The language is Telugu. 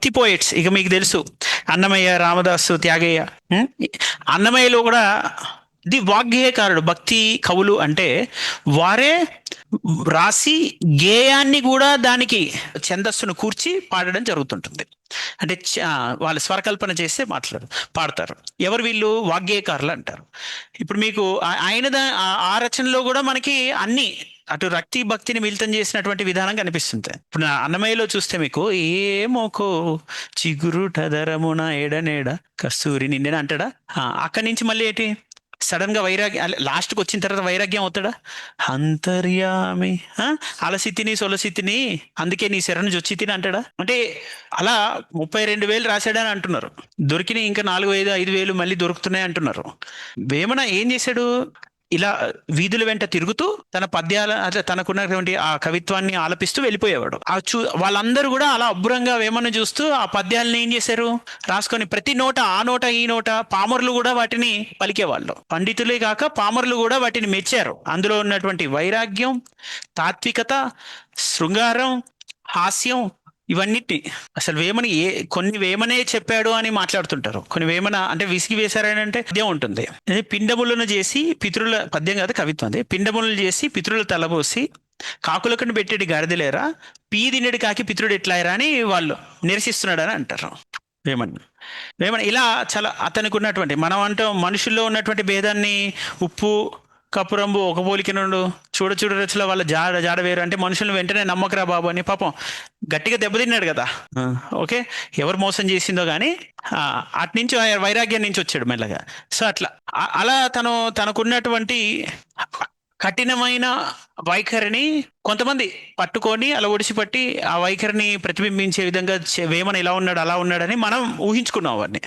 భక్తి పోయిట్స్ ఇక మీకు తెలుసు, అన్నమయ్య, రామదాసు, త్యాగయ్య. ఉం? అన్నమయ్యలో కూడా ఇది వాగ్గేయకారుడు. భక్తి కవులు అంటే వారే రాసి గేయాన్ని కూడా దానికి ఛందస్సును కూర్చి పాడడం జరుగుతుంటుంది. అంటే వాళ్ళు స్వరకల్పన చేస్తే పాడతారు. ఎవరు వీళ్ళు? వాగ్గేయకారులు అంటారు. ఇప్పుడు మీకు ఆయన ఆ రచనలో కూడా మనకి అన్ని అటు రక్తి భక్తిని మిళితం చేసినటువంటి విధానం కనిపిస్తుంది. ఇప్పుడు నా అన్నమయ్యలో చూస్తే మీకు ఏమోకో చిగురుటదరమున ఎడనేడ కస్తూరి నిండెన అంటాడా. అక్కడి నుంచి మళ్ళీ ఏంటి, సడన్ గా వైరాగ్యం, లాస్ట్కి వచ్చిన తర్వాత వైరాగ్యం అవుతాడా. అంతర్యామి అలసితిని సొలసితిని అందుకే నీ శరణు జొచ్చితిని అంటాడా. అంటే అలా 32,000 రాశాడని అంటున్నారు. దొరికిన ఇంకా 4,000 5,000 మళ్ళీ దొరుకుతున్నాయి అంటున్నారు. వేమన ఏం చేశాడు, ఇలా వీధుల వెంట తిరుగుతూ తన పద్యాల అట్లా తనకున్నటువంటి ఆ కవిత్వాన్ని ఆలపిస్తూ వెళ్ళిపోయేవాడు. వాళ్ళందరూ కూడా అలా అబ్బురంగా వేమన చూస్తూ ఆ పద్యాలను ఏం చేశారు, రాసుకొని ప్రతి నోట ఆ నోట ఈ నోట పామరులు కూడా వాటిని పలికేవాళ్ళు. పండితులే కాక పామరులు కూడా వాటిని మెచ్చారు. అందులో ఉన్నటువంటి వైరాగ్యం, తాత్వికత, శృంగారం, హాస్యం, ఇవన్నిటి అసలు వేమన కొన్ని వేమనే చెప్పాడు అని మాట్లాడుతుంటారు. కొన్ని వేమన అంటే విసిగి వేశారని అంటే పద్యం ఉంటుంది. పిండములను చేసి పితృల, పద్యం కాదు కవిత్వం అది. పిండములను చేసి పితృల తలబోసి కాకులకను పెట్టేటి గాడిదలేరా, పీదినెడు కాకి పితృడు ఎట్లాయరా అని వాళ్ళు నిరసిస్తున్నాడని అంటారు వేమన ఇలా చాలా అతనికి ఉన్నటువంటి, మనం అంటే మనుషుల్లో ఉన్నటువంటి భేదాన్ని ఉప్పు కపురంబు ఒక పోలిక నుండు చూడ చూడ రుచుల వాళ్ళ జాడ వేరు అంటే మనుషులను వెంటనే నమ్మకరా బాబు అని పాపం గట్టిగా దెబ్బతిన్నాడు కదా. ఓకే, ఎవరు మోసం చేసిందో కానీ అటు నుంచి వైరాగ్యం నుంచి వచ్చాడు మెల్లగా. సో అట్లా అలా తనకున్నటువంటి కఠినమైన వైఖరిని కొంతమంది పట్టుకొని అలా ఒడిసిపట్టి ఆ వైఖరిని ప్రతిబింబించే విధంగా వేమన ఇలా ఉన్నాడు అలా ఉన్నాడని మనం ఊహించుకున్నాం అవన్నీ.